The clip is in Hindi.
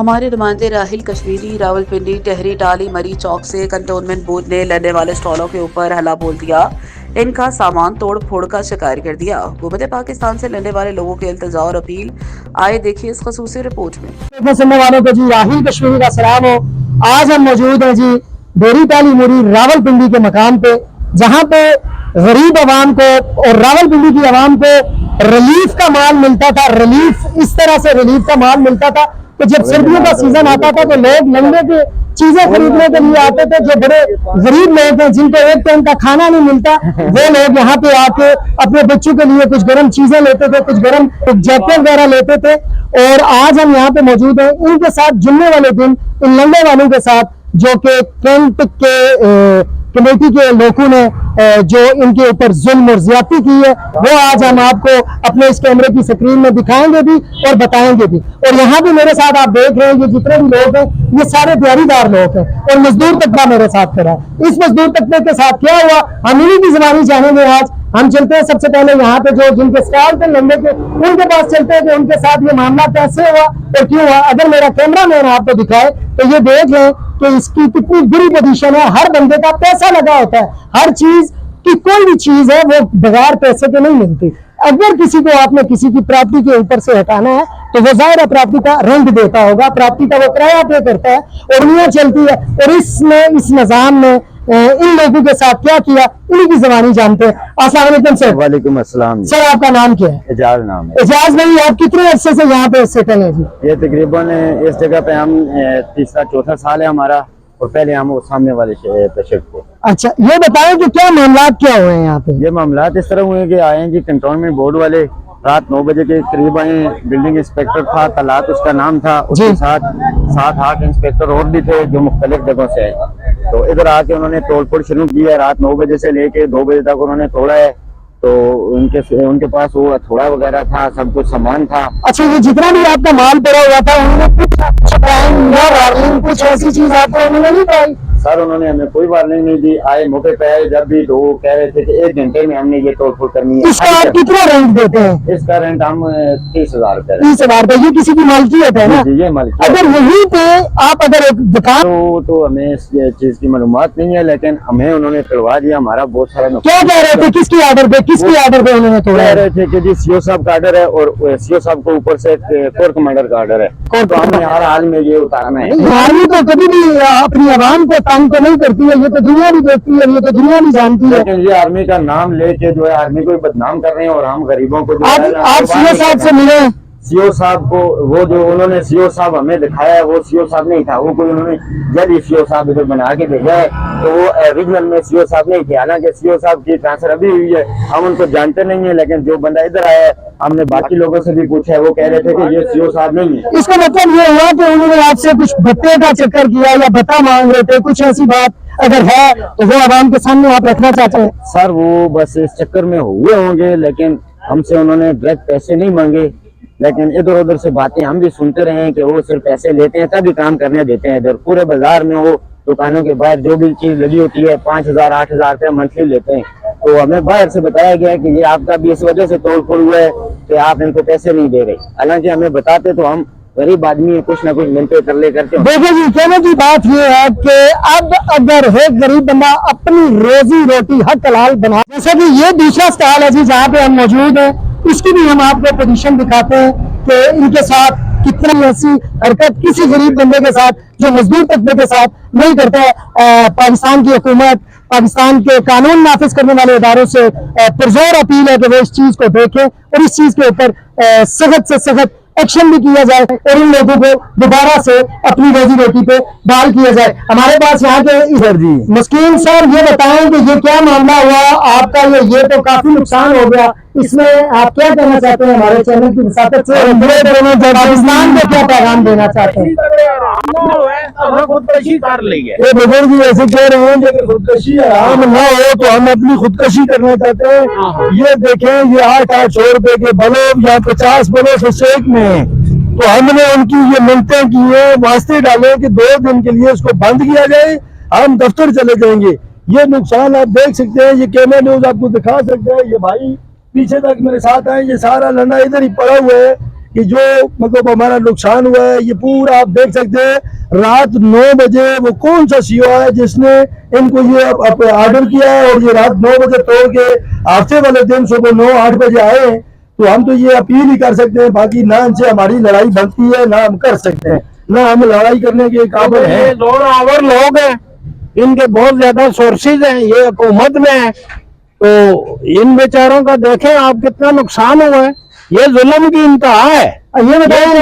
हमारे नुमाइंदे राहिल कश्मीरी रावलपिंडी टहरी टाली मरी चौक से कंटोनमेंट बोर्ड ने लगने वाले स्टॉलों के ऊपर हल्ला बोल दिया। इनका सामान तोड़ फोड़ का शिकार कर दिया। हुकूमत पाकिस्तान से लड़ने वाले लोगों के इल्तिजा और अपील आए देखिए इस खसूसी रिपोर्ट में। सुनने वालों को जी राहिल कश्मीरी का सलाम हो। आज हम मौजूद हैं जी टहरी टाली मुरी रावलपिंडी के मकाम पे, जहाँ पे गरीब आवाम को और रावलपिंडी की आवाम को रिलीफ का माल मिलता था। रिलीफ इस तरह से रिलीफ का माल मिलता था कि जब सर्दियों का सीजन आता था तो लोग लंबे के चीजें खरीदने के लिए आते थे। जो बड़े गरीब लोग हैं जिनको एक टाइम का खाना नहीं मिलता, वो लोग यहाँ पे आके अपने बच्चों के लिए कुछ गर्म चीजें लेते थे, कुछ गर्म जैकेट वगैरह लेते थे। और आज हम यहाँ पे मौजूद हैं इनके साथ जुम्मे वाले दिन इन लंबे वालों के साथ, जो कि कैंट के कमेटी के लोगों ने जो इनके ऊपर जुल्म और ज्यादती की है, वो आज हम आपको अपने इस कैमरे की स्क्रीन में दिखाएंगे भी और बताएंगे भी। और यहाँ भी मेरे साथ आप देख रहे हैं ये जितने भी लोग हैं ये सारे दिहाड़ीदार लोग हैं और मजदूर तबका मेरे साथ खड़ा है। इस मजदूर तबके के साथ क्या हुआ हम इन्हीं की जुबानी जानेंगे। आज हम चलते हैं सबसे पहले यहाँ पे जो जिनके स्टॉल थे लंबे के, उनके पास चलते हैं कि उनके साथ ये मामला कैसे हुआ और क्यों हुआ। अगर मेरा कैमरा मैन आपको दिखाए तो ये देख लें कि इसकी कितनी बुरी पोजीशन है। हर बंदे का पैसा लगा होता है, हर चीज की कोई भी चीज है वो बगैर पैसे के नहीं मिलती। अगर किसी को आपने किसी की प्रॉपर्टी के ऊपर से हटाना है तो वो जाहिर है प्रॉपर्टी का रेंट देता होगा, प्रॉपर्टी का वो किराया पे करता है और दुनिया चलती है। और इसमें इस निजाम में इन लोगों के साथ क्या किया इन्हीं की जबानी जानते हैं। अस्सलाम वालेकुम सर। वालेकुम अस्सलाम। सर आपका नाम क्या है? एजाज नाम है। एजाज भाई आप कितने अरसे से यहाँ पे सेटल है जी? ये तकरीबन इस जगह पे हम तीसरा चौथा साल है हमारा, और पहले हम वो सामने वाले पे शिफ्ट थे। अच्छा ये बताएं कि क्या मामला क्या हुए हैं यहाँ पे? ये मामला इस तरह हुए कि आए हैं जी कंटोनमेंट बोर्ड वाले रात 9 बजे के करीब आए। बिल्डिंग इंस्पेक्टर था, तलात उसका नाम था, उसके साथ 7-8 इंस्पेक्टर और भी थे जो मुख्तलिफ जगहों से आए। तो इधर आके उन्होंने तोड़ फोड़ शुरू की है। रात 9 बजे से लेके 2 बजे तक उन्होंने तोड़ा है। तो उनके पास वो हथौड़ा वगैरह था, सब कुछ सामान था। अच्छा ये जितना भी आपका माल पड़ा हुआ था उन्होंने कुछ ऐसी चीज आपको उन्होंने नहीं पाई? सर उन्होंने हमें कोई वार्निंग नहीं दी। आए मौके पे आए जब भी, तो वो कह रहे थे कि 1 घंटे में हमने ये तोड़ फोड़ करनी है। इसका आप कितना रेंट देते हैं? इसका रेंट हम 30,000 रुपए। 30,000 रुपए। ये किसी की मालकियत है ना? ये मालिक। अगर यहीं पे आप अगर एक दुकान तो हमें इस चीज की मालूमात नहीं है, लेकिन हमें उन्होंने करवा दिया। हमारा बहुत सारा क्या कह रहे थे? किसकी ऑर्डर पे, किसकी ऑर्डर पे उन्होंने तोड़ा? कह रहे थे कि जी सीओ साहब का ऑर्डर है और सीओ साहब को ऊपर से कोर कमांडर का ऑर्डर है, तो हमने हर हाल में ये उतारना है। आर्मी तो कभी भी अपनी आवाम को तंग तो नहीं करती है, ये तो दुनिया भी देखती है, ये तो दुनिया भी जानती है। लेकिन ये आर्मी का नाम लेके जो है आर्मी को बदनाम कर रहे हैं और हम गरीबों को आप सीओ साहब से मिले? सीओ साहब को वो जो उन्होंने सीओ साहब हमें दिखाया है वो सीओ साहब नहीं था, वो कोई उन्होंने जब सीओ साहब इधर बना के भेजा है तो वो ओरिजिनल में सीओ साहब नहीं थे। हालांकि सीओ साहब की ट्रांसफर अभी हुई है, हम उनको जानते नहीं है, लेकिन जो बंदा इधर आया है हमने बाकी लोगों से भी पूछा है, वो कह रहे थे कि ये सीओ साहब नहीं है। इसका मतलब ये हुआ कि उन्होंने आपसे कुछ भत्ते का चक्कर किया या भत्ता मांग रहे थे, कुछ ऐसी बात अगर है तो वो आवाम के सामने आप रखना चाहते हैं? सर वो बस इस चक्कर में हुए होंगे, लेकिन हमसे उन्होंने डायरेक्ट पैसे नहीं मांगे। लेकिन इधर उधर से बातें हम भी सुनते रहे हैं कि वो सिर्फ पैसे लेते हैं तभी काम करने देते हैं। इधर पूरे बाजार में वो दुकानों के बाहर जो भी चीज लगी होती है 5,000-8,000 रुपया मंथली लेते हैं। तो हमें बाहर से बताया गया है कि ये आपका भी इस वजह से तोड़ फोड़ हुआ है कि आप इनको पैसे नहीं दे रहे। हालांकि हमें बताते तो हम गरीब आदमी है, कुछ ना कुछ मिलते कर ले करते। देखिए जी कहने की बात ये है कि अब अगर एक गरीब बंदा अपनी रोजी रोटी हक हलाल बना, जैसे कि ये दूसरा स्टॉल है जी जहाँ पे हम मौजूद हैं, इसकी भी हम आपको पोजीशन दिखाते हैं कि इनके साथ कितनी ऐसी हरकत किसी गरीब बंदे के साथ जो मजदूर तबके के साथ नहीं करता है। पाकिस्तान की हुकूमत, पाकिस्तान के कानून नाफिज करने वाले इदारों से पुरजोर अपील है कि वो इस चीज को देखें और इस चीज के ऊपर सख्त से सख्त एक्शन भी किया जाए और इन लोगों को दोबारा से अपनी रोजी रोटी पे बहाल किया जाए। हमारे पास यहाँ के सर जी मस्कीन सर ये बताएं कि ये क्या मामला हुआ आपका? ये तो काफी नुकसान हो गया, इसमें आप क्या कहना चाहते हैं हमारे चैनल की वसातत से? पाकिस्तान को क्या पैगाम देना चाहते हैं? खुदकशी कर ली है। ये बुजुर्ग जी ऐसे कह रहे हैं कि खुदकशी आराम न हो तो हम अपनी खुदकशी करना चाहते हैं। ये देखें ये 8-800 रुपए के बल्ब या 50 बल्ब से सेक में है, तो हमने उनकी ये मिलते की है वास्ते डाले कि 2 दिन के लिए उसको बंद किया जाए, हम दफ्तर चले जाएंगे। ये नुकसान आप देख सकते हैं, ये कैमरा न्यूज आपको दिखा सकते हैं। ये भाई पीछे तक मेरे साथ आए, ये सारा लंडा इधर ही पड़ा हुआ है, कि जो मतलब हमारा नुकसान हुआ है ये पूरा आप देख सकते हैं। रात 9 बजे वो कौन सा सीओ है जिसने इनको ये ऑर्डर किया है और ये रात 9 बजे तोड़ के हफ्ते वाले दिन सुबह 9-8 बजे आए हैं। तो हम तो ये अपील ही कर सकते हैं, बाकी ना इनसे हमारी लड़ाई बनती है ना हम कर सकते हैं, ना हम लड़ाई करने के काबिल हैं। ये 2 आवर लोग हैं, इनके बहुत ज्यादा सोर्सेज हैं, ये हुकूमत में है, तो इन बेचारों का देखें आप कितना नुकसान हुआ है। ये जुल्म की इंतहा है। ये बताइए